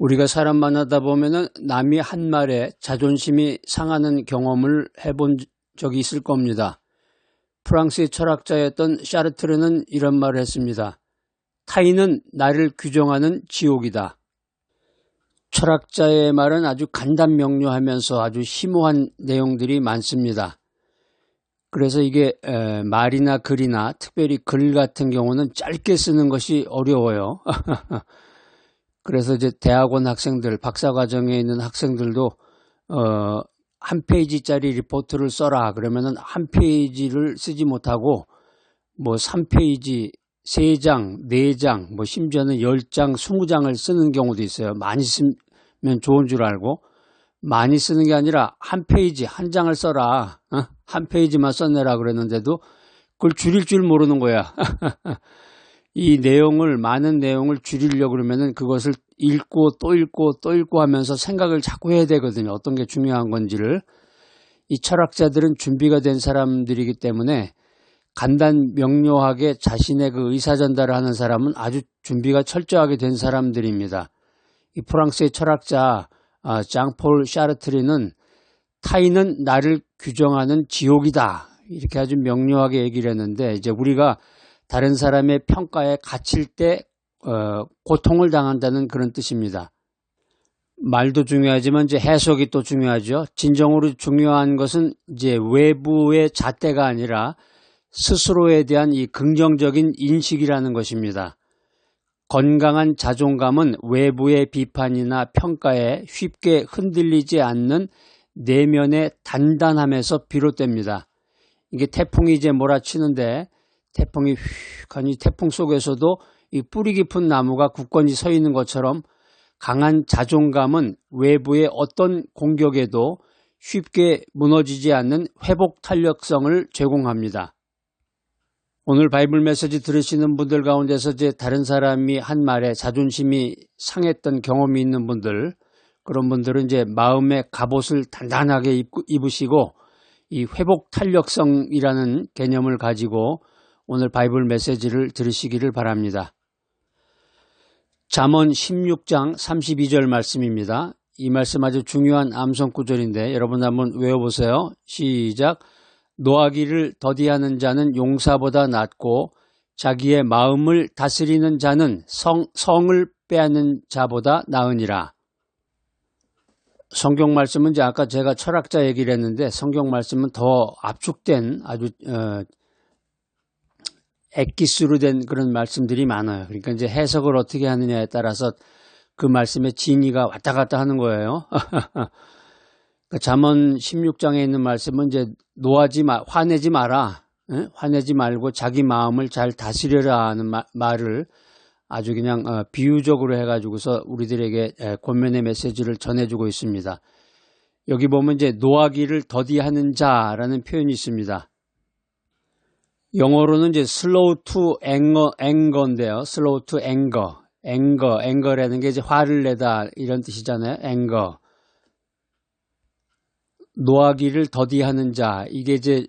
우리가 사람 만나다 보면은 남이 한 말에 자존심이 상하는 경험을 해본 적이 있을 겁니다. 프랑스의 철학자였던 샤르트르는 이런 말을 했습니다. 타인은 나를 규정하는 지옥이다. 철학자의 말은 아주 간단명료하면서 아주 심오한 내용들이 많습니다. 그래서 이게 말이나 글이나 특별히 글 같은 경우는 짧게 쓰는 것이 어려워요. 그래서 이제 대학원 학생들, 박사과정에 있는 학생들도 한 페이지짜리 리포트를 써라 그러면은 한 페이지를 쓰지 못하고 뭐 3페이지, 3장, 4장, 뭐 심지어는 10장, 20장을 쓰는 경우도 있어요. 많이 쓰면 좋은 줄 알고 많이 쓰는 게 아니라 한 페이지, 한 장을 써라. 한 페이지만 써내라 그랬는데도 그걸 줄일 줄 모르는 거야. 이 내용을, 많은 내용을 줄이려고 그러면은 그것을 읽고 또 읽고 또 읽고 하면서 생각을 자꾸 해야 되거든요. 어떤 게 중요한 건지를. 이 철학자들은 준비가 된 사람들이기 때문에 간단 명료하게 자신의 그 의사 전달을 하는 사람은 아주 준비가 철저하게 된 사람들입니다. 이 프랑스의 철학자 장폴 샤르트르는 타인은 나를 규정하는 지옥이다. 이렇게 아주 명료하게 얘기를 했는데 이제 우리가 다른 사람의 평가에 갇힐 때 고통을 당한다는 그런 뜻입니다. 말도 중요하지만 이제 해석이 또 중요하죠. 진정으로 중요한 것은 이제 외부의 잣대가 아니라 스스로에 대한 이 긍정적인 인식이라는 것입니다. 건강한 자존감은 외부의 비판이나 평가에 쉽게 흔들리지 않는 내면의 단단함에서 비롯됩니다. 이게 태풍이 이제 몰아치는데 태풍이 휙하니 태풍 속에서도 이 뿌리 깊은 나무가 굳건히 서 있는 것처럼 강한 자존감은 외부의 어떤 공격에도 쉽게 무너지지 않는 회복 탄력성을 제공합니다. 오늘 바이블 메시지 들으시는 분들 가운데서 이제 다른 사람이 한 말에 자존심이 상했던 경험이 있는 분들, 그런 분들은 이제 마음의 갑옷을 단단하게 입으시고 이 회복 탄력성이라는 개념을 가지고 오늘 바이블 메시지를 들으시기를 바랍니다. 잠언 16장 32절 말씀입니다. 이 말씀 아주 중요한 암송 구절인데 여러분 한번 외워보세요. 시작. 노하기를 더디하는 자는 용사보다 낫고 자기의 마음을 다스리는 자는 성을 빼앗는 자보다 나으니라. 성경 말씀은 이제 아까 제가 철학자 얘기를 했는데 성경 말씀은 더 압축된 아주 엑기스로 된 그런 말씀들이 많아요. 그러니까 이제 해석을 어떻게 하느냐에 따라서 그 말씀의 진위가 왔다 갔다 하는 거예요. 잠언 16장에 있는 말씀은 이제 화내지 마라. 화내지 말고 자기 마음을 잘 다스려라 하는 말을 아주 그냥 비유적으로 해가지고서 우리들에게 권면의 메시지를 전해주고 있습니다. 여기 보면 이제 노하기를 더디하는 자라는 표현이 있습니다. 영어로는 이제 slow to anger인데요. slow to anger라는 게 이제 화를 내다 이런 뜻이잖아요. anger. 노하기를 더디하는 자, 이게 이제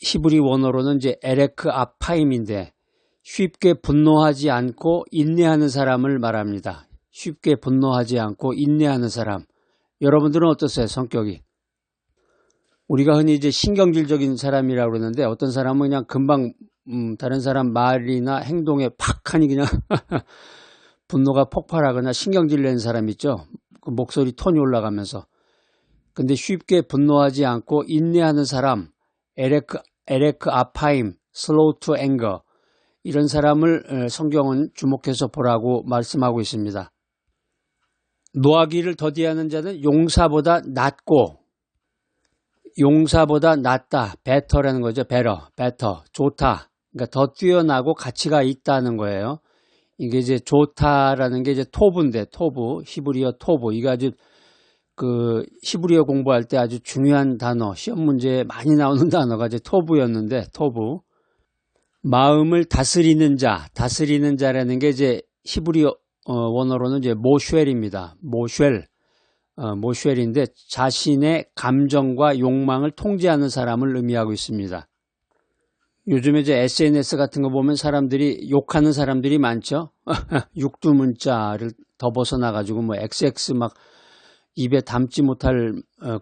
히브리 원어로는 이제 에레크 아파임인데 쉽게 분노하지 않고 인내하는 사람을 말합니다. 쉽게 분노하지 않고 인내하는 사람. 여러분들은 어떠세요? 성격이? 우리가 흔히 이제 신경질적인 사람이라고 그러는데 어떤 사람은 그냥 금방 다른 사람 말이나 행동에 팍 하니 그냥 분노가 폭발하거나 신경질 내는 사람 있죠. 그 목소리 톤이 올라가면서. 근데 쉽게 분노하지 않고 인내하는 사람, 에레크 아파임, slow to anger, 이런 사람을 성경은 주목해서 보라고 말씀하고 있습니다. 노하기를 더디하는 자는 용사보다 낫고, 용사보다 낫다, better라는 거죠. better, 좋다. 그러니까 더 뛰어나고 가치가 있다는 거예요. 이게 이제 좋다라는 게 이제 토브인데, 히브리어 토브. 이게 아주 그 히브리어 공부할 때 아주 중요한 단어, 시험 문제에 많이 나오는 단어가 이제 토브였는데, 토브. 마음을 다스리는 자라는 게 이제 히브리어 원어로는 이제 모쉘입니다. 모쉘인데 자신의 감정과 욕망을 통제하는 사람을 의미하고 있습니다. 요즘에 이제 SNS 같은 거 보면 사람들이 욕하는 사람들이 많죠. 육두문자를 더 벗어나가지고 뭐 XX 막 입에 담지 못할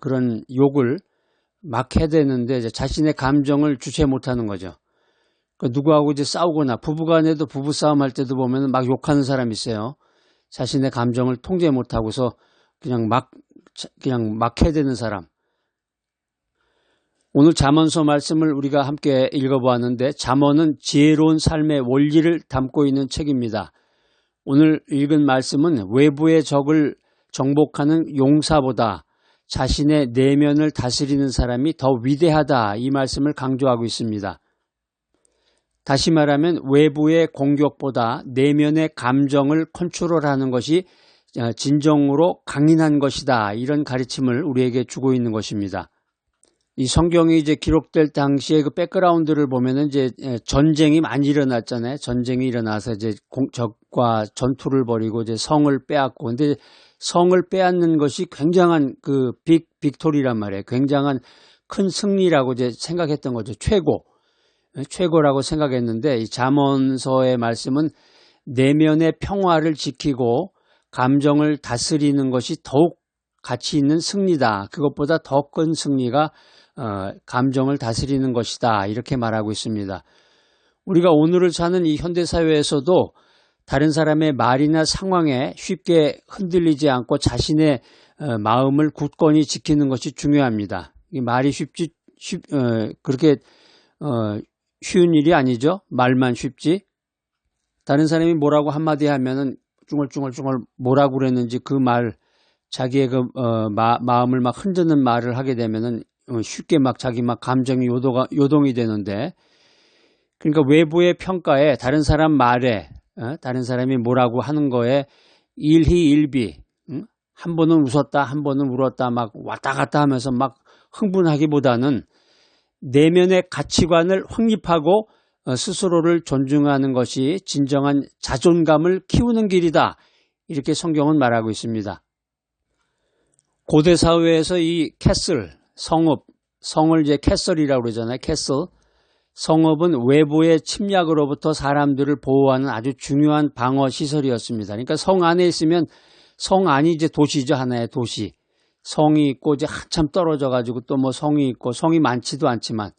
그런 욕을 막 해대는데 이제 자신의 감정을 주체 못하는 거죠. 누구하고 이제 싸우거나 부부간에도 부부싸움 할 때도 보면 막 욕하는 사람이 있어요. 자신의 감정을 통제 못하고서 그냥 막 해대는 사람. 오늘 잠언서 말씀을 우리가 함께 읽어보았는데 잠언은 지혜로운 삶의 원리를 담고 있는 책입니다. 오늘 읽은 말씀은 외부의 적을 정복하는 용사보다 자신의 내면을 다스리는 사람이 더 위대하다, 이 말씀을 강조하고 있습니다. 다시 말하면 외부의 공격보다 내면의 감정을 컨트롤하는 것이 진정으로 강인한 것이다, 이런 가르침을 우리에게 주고 있는 것입니다. 이 성경이 이제 기록될 당시에 그 백그라운드를 보면은 이제 전쟁이 많이 일어났잖아요. 전쟁이 일어나서 이제 적과 전투를 벌이고 이제 성을 빼앗고, 근데 성을 빼앗는 것이 굉장한 그 빅토리란 말이에요. 굉장한 큰 승리라고 이제 생각했던 거죠. 최고라고 생각했는데, 이 잠언서의 말씀은 내면의 평화를 지키고 감정을 다스리는 것이 더욱 가치 있는 승리다. 그것보다 더 큰 승리가 감정을 다스리는 것이다, 이렇게 말하고 있습니다. 우리가 오늘을 사는 이 현대사회에서도 다른 사람의 말이나 상황에 쉽게 흔들리지 않고 자신의 마음을 굳건히 지키는 것이 중요합니다. 이 말이 그렇게 쉬운 일이 아니죠. 말만 쉽지. 다른 사람이 뭐라고 한마디 하면은 쭝얼쭝얼 뭐라고 그랬는지 그 말, 자기의 그 마음을 막 흔드는 말을 하게 되면은 쉽게 막 자기 막 감정이 요동이 되는데, 그러니까 외부의 평가에, 다른 사람 말에, 다른 사람이 뭐라고 하는 거에 일희일비, 한 번은 웃었다 한 번은 울었다 막 왔다 갔다 하면서 막 흥분하기보다는 내면의 가치관을 확립하고 스스로를 존중하는 것이 진정한 자존감을 키우는 길이다, 이렇게 성경은 말하고 있습니다. 고대 사회에서 이 캐슬, 성을 이제 캐슬이라고 그러잖아요. 캐슬. 성읍은 외부의 침략으로부터 사람들을 보호하는 아주 중요한 방어 시설이었습니다. 그러니까 성 안에 있으면, 성 안이 이제 도시죠. 하나의 도시. 성이 있고 이제 한참 떨어져 가지고 또 뭐 성이 있고, 성이 많지도 않지만,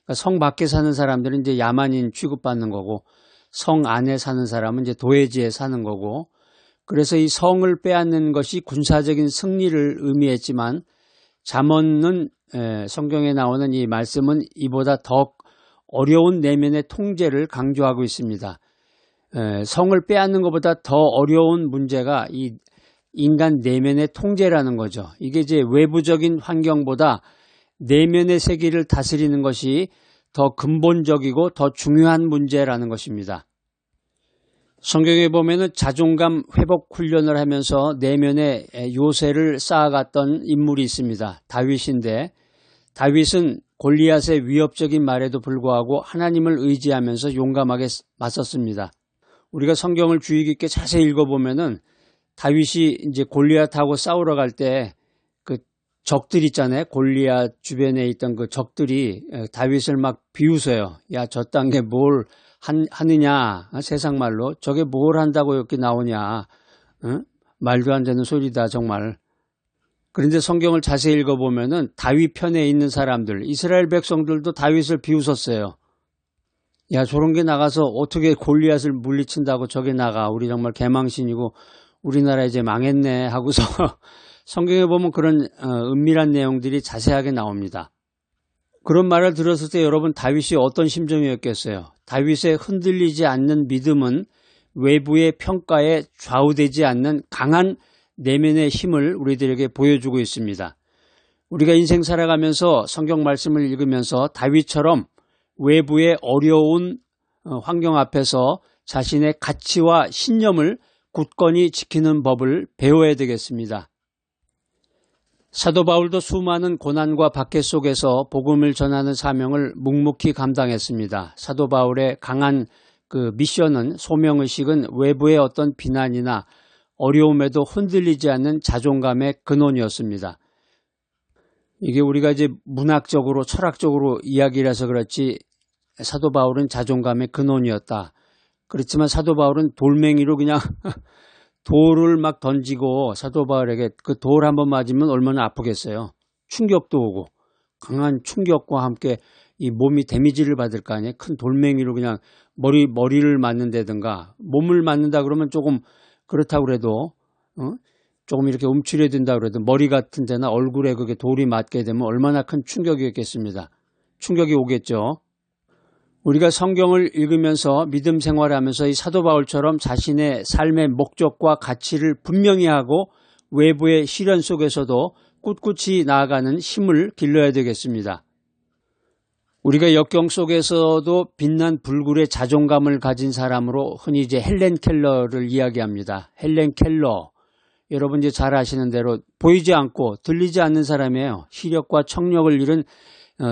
그러니까 성 밖에 사는 사람들은 이제 야만인 취급받는 거고, 성 안에 사는 사람은 이제 도회지에 사는 거고, 그래서 이 성을 빼앗는 것이 군사적인 승리를 의미했지만, 잠언은 성경에 나오는 이 말씀은 이보다 더 어려운 내면의 통제를 강조하고 있습니다. 성을 빼앗는 것보다 더 어려운 문제가 이 인간 내면의 통제라는 거죠. 이게 이제 외부적인 환경보다 내면의 세계를 다스리는 것이 더 근본적이고 더 중요한 문제라는 것입니다. 성경에 보면은 자존감 회복 훈련을 하면서 내면의 요새를 쌓아갔던 인물이 있습니다. 다윗인데, 다윗은 골리앗의 위협적인 말에도 불구하고 하나님을 의지하면서 용감하게 맞섰습니다. 우리가 성경을 주의 깊게 자세히 읽어보면은 다윗이 이제 골리앗하고 싸우러 갈 때 그 적들 있잖아요. 골리앗 주변에 있던 그 적들이 다윗을 막 비웃어요. 야, 저딴 게 뭘 하느냐, 세상 말로 저게 뭘 한다고 이렇게 나오냐, 말도 안 되는 소리다 정말. 그런데 성경을 자세히 읽어보면은 다윗 편에 있는 사람들, 이스라엘 백성들도 다윗을 비웃었어요. 야, 저런 게 나가서 어떻게 골리앗을 물리친다고 저게 나가, 우리 정말 개망신이고 우리나라 이제 망했네 하고서 성경에 보면 그런 은밀한 내용들이 자세하게 나옵니다. 그런 말을 들었을 때 여러분, 다윗이 어떤 심정이었겠어요? 다윗의 흔들리지 않는 믿음은 외부의 평가에 좌우되지 않는 강한 내면의 힘을 우리들에게 보여주고 있습니다. 우리가 인생 살아가면서 성경 말씀을 읽으면서 다윗처럼 외부의 어려운 환경 앞에서 자신의 가치와 신념을 굳건히 지키는 법을 배워야 되겠습니다. 사도 바울도 수많은 고난과 박해 속에서 복음을 전하는 사명을 묵묵히 감당했습니다. 사도 바울의 강한 그 미션은, 소명의식은 외부의 어떤 비난이나 어려움에도 흔들리지 않는 자존감의 근원이었습니다. 이게 우리가 이제 문학적으로 철학적으로 이야기를 해서 그렇지 사도 바울은 자존감의 근원이었다. 그렇지만 사도 바울은 돌멩이로 그냥 돌을 막 던지고, 사도 바울에게 그 돌 한번 맞으면 얼마나 아프겠어요. 충격도 오고 강한 충격과 함께 이 몸이 데미지를 받을 거 아니에요. 큰 돌멩이로 그냥 머리를 맞는다든가, 몸을 맞는다 그러면 조금 그렇다고 그래도 조금 이렇게 움츠려든다 그래도 머리 같은 데나 얼굴에 그게 돌이 맞게 되면 얼마나 큰 충격이었겠습니다. 충격이 오겠죠. 우리가 성경을 읽으면서 믿음 생활하면서 이 사도 바울처럼 자신의 삶의 목적과 가치를 분명히 하고 외부의 시련 속에서도 꿋꿋이 나아가는 힘을 길러야 되겠습니다. 우리가 역경 속에서도 빛난 불굴의 자존감을 가진 사람으로 흔히 이제 헬렌 켈러를 이야기합니다. 헬렌 켈러, 여러분 이제 잘 아시는 대로 보이지 않고 들리지 않는 사람이에요. 시력과 청력을 잃은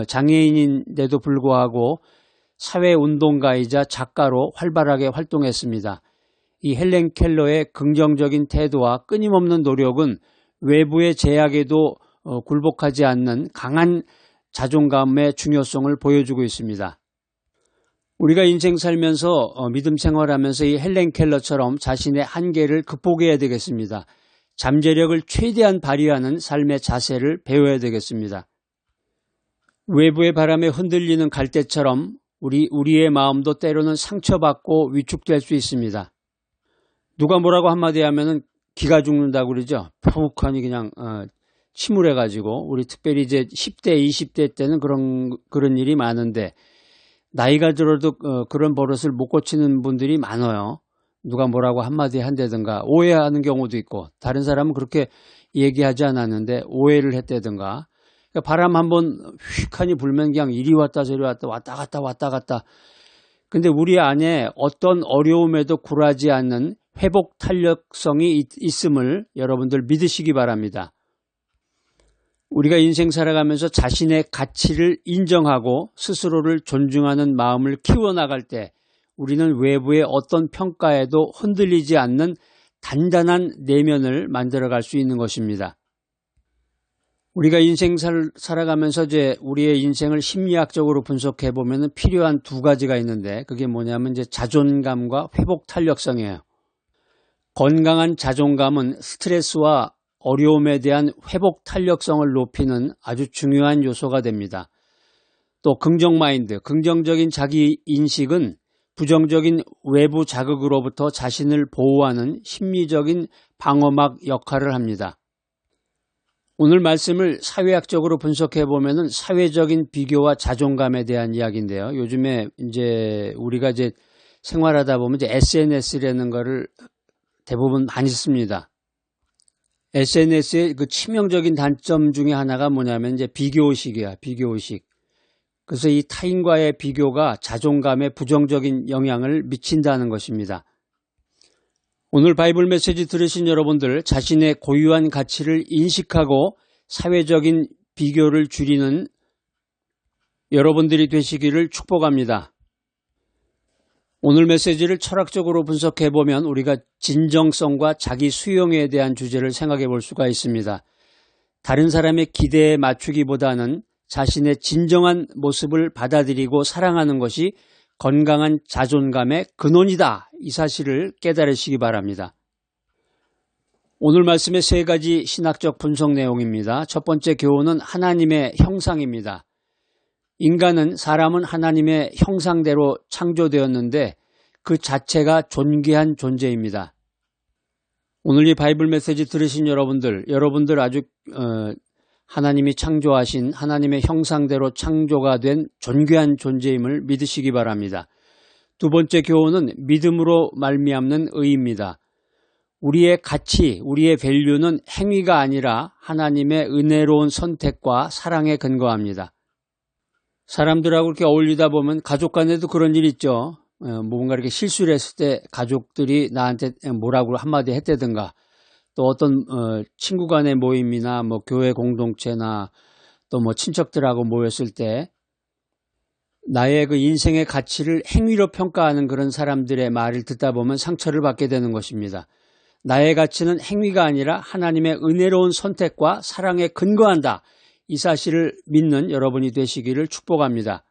장애인인데도 불구하고 사회운동가이자 작가로 활발하게 활동했습니다. 이 헬렌 켈러의 긍정적인 태도와 끊임없는 노력은 외부의 제약에도 굴복하지 않는 강한 자존감의 중요성을 보여주고 있습니다. 우리가 인생 살면서 믿음 생활하면서 이 헬렌 켈러처럼 자신의 한계를 극복해야 되겠습니다. 잠재력을 최대한 발휘하는 삶의 자세를 배워야 되겠습니다. 외부의 바람에 흔들리는 갈대처럼 우리의 마음도 때로는 상처받고 위축될 수 있습니다. 누가 뭐라고 한마디 하면은 기가 죽는다고 그러죠. 푹하니 그냥 침울해가지고, 우리 특별히 이제 10대, 20대 때는 그런 일이 많은데, 나이가 들어도 그런 버릇을 못 고치는 분들이 많아요. 누가 뭐라고 한마디 한다든가 오해하는 경우도 있고, 다른 사람은 그렇게 얘기하지 않았는데 오해를 했다든가, 그러니까 바람 한번 휙하니 불면 그냥 이리 왔다 저리 왔다 왔다 갔다. 근데 우리 안에 어떤 어려움에도 굴하지 않는 회복 탄력성이 있음을 여러분들 믿으시기 바랍니다. 우리가 인생 살아가면서 자신의 가치를 인정하고 스스로를 존중하는 마음을 키워나갈 때 우리는 외부의 어떤 평가에도 흔들리지 않는 단단한 내면을 만들어갈 수 있는 것입니다. 우리가 인생 살아가면서 이제 우리의 인생을 심리학적으로 분석해 보면 필요한 두 가지가 있는데, 그게 뭐냐면 이제 자존감과 회복 탄력성이에요. 건강한 자존감은 스트레스와 어려움에 대한 회복 탄력성을 높이는 아주 중요한 요소가 됩니다. 또 긍정 마인드, 긍정적인 자기 인식은 부정적인 외부 자극으로부터 자신을 보호하는 심리적인 방어막 역할을 합니다. 오늘 말씀을 사회학적으로 분석해 보면은 사회적인 비교와 자존감에 대한 이야기인데요. 요즘에 이제 우리가 이제 생활하다 보면 이제 SNS라는 거를 대부분 많이 씁니다. SNS의 그 치명적인 단점 중에 하나가 뭐냐면 이제 비교의식이야, 비교의식. 그래서 이 타인과의 비교가 자존감에 부정적인 영향을 미친다는 것입니다. 오늘 바이블 메시지 들으신 여러분들, 자신의 고유한 가치를 인식하고 사회적인 비교를 줄이는 여러분들이 되시기를 축복합니다. 오늘 메시지를 철학적으로 분석해 보면 우리가 진정성과 자기 수용에 대한 주제를 생각해 볼 수가 있습니다. 다른 사람의 기대에 맞추기보다는 자신의 진정한 모습을 받아들이고 사랑하는 것이 건강한 자존감의 근원이다. 이 사실을 깨달으시기 바랍니다. 오늘 말씀의 세 가지 신학적 분석 내용입니다. 첫 번째 교훈은 하나님의 형상입니다. 사람은 하나님의 형상대로 창조되었는데 그 자체가 존귀한 존재입니다. 오늘 이 바이블 메시지 들으신 여러분들 아주 하나님이 창조하신 하나님의 형상대로 창조가 된 존귀한 존재임을 믿으시기 바랍니다. 두 번째 교훈은 믿음으로 말미암는 의입니다. 우리의 가치, 우리의 밸류는 행위가 아니라 하나님의 은혜로운 선택과 사랑에 근거합니다. 사람들하고 이렇게 어울리다 보면 가족 간에도 그런 일 있죠. 뭔가 이렇게 실수를 했을 때 가족들이 나한테 뭐라고 한마디 했다든가, 또 어떤 친구 간의 모임이나 뭐 교회 공동체나 또 뭐 친척들하고 모였을 때 나의 그 인생의 가치를 행위로 평가하는 그런 사람들의 말을 듣다 보면 상처를 받게 되는 것입니다. 나의 가치는 행위가 아니라 하나님의 은혜로운 선택과 사랑에 근거한다. 이 사실을 믿는 여러분이 되시기를 축복합니다.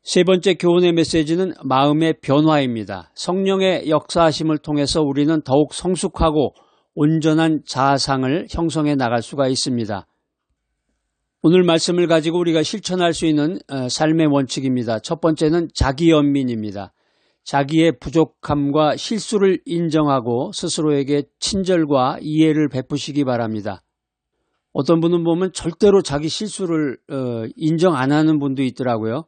세 번째 교훈의 메시지는 마음의 변화입니다. 성령의 역사하심을 통해서 우리는 더욱 성숙하고 온전한 자아상을 형성해 나갈 수가 있습니다. 오늘 말씀을 가지고 우리가 실천할 수 있는 삶의 원칙입니다. 첫 번째는 자기연민입니다. 자기의 부족함과 실수를 인정하고 스스로에게 친절과 이해를 베푸시기 바랍니다. 어떤 분은 보면 절대로 자기 실수를 인정 안 하는 분도 있더라고요.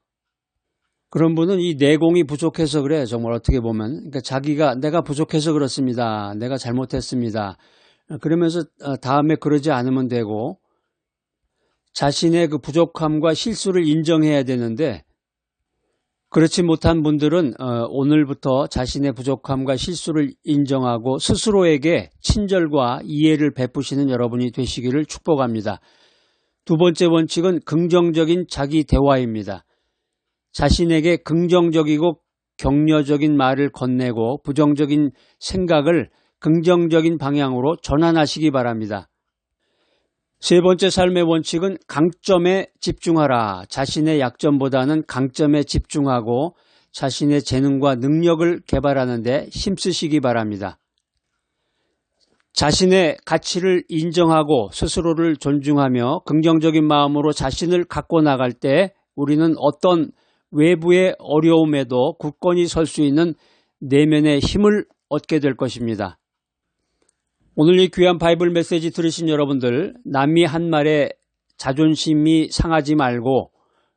그런 분은 이 내공이 부족해서 그래요. 정말 어떻게 보면. 그러니까 내가 부족해서 그렇습니다. 내가 잘못했습니다. 그러면서 다음에 그러지 않으면 되고, 자신의 그 부족함과 실수를 인정해야 되는데, 그렇지 못한 분들은 오늘부터 자신의 부족함과 실수를 인정하고 스스로에게 친절과 이해를 베푸시는 여러분이 되시기를 축복합니다. 두 번째 원칙은 긍정적인 자기 대화입니다. 자신에게 긍정적이고 격려적인 말을 건네고 부정적인 생각을 긍정적인 방향으로 전환하시기 바랍니다. 세 번째 삶의 원칙은 강점에 집중하라. 자신의 약점보다는 강점에 집중하고 자신의 재능과 능력을 개발하는 데 힘쓰시기 바랍니다. 자신의 가치를 인정하고 스스로를 존중하며 긍정적인 마음으로 자신을 갖고 나갈 때 우리는 어떤 외부의 어려움에도 굳건히 설 수 있는 내면의 힘을 얻게 될 것입니다. 오늘 이 귀한 바이블 메시지 들으신 여러분들, 남이 한 말에 자존심이 상하지 말고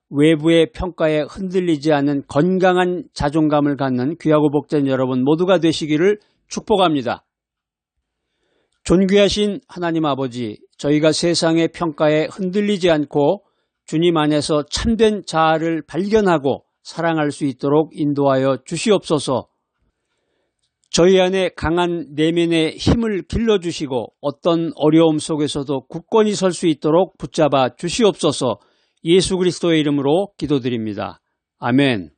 외부의 평가에 흔들리지 않는 건강한 자존감을 갖는 귀하고 복된 여러분 모두가 되시기를 축복합니다. 존귀하신 하나님 아버지, 저희가 세상의 평가에 흔들리지 않고 주님 안에서 참된 자아를 발견하고 사랑할 수 있도록 인도하여 주시옵소서. 저희 안에 강한 내면의 힘을 길러주시고 어떤 어려움 속에서도 굳건히 설 수 있도록 붙잡아 주시옵소서. 예수 그리스도의 이름으로 기도드립니다. 아멘.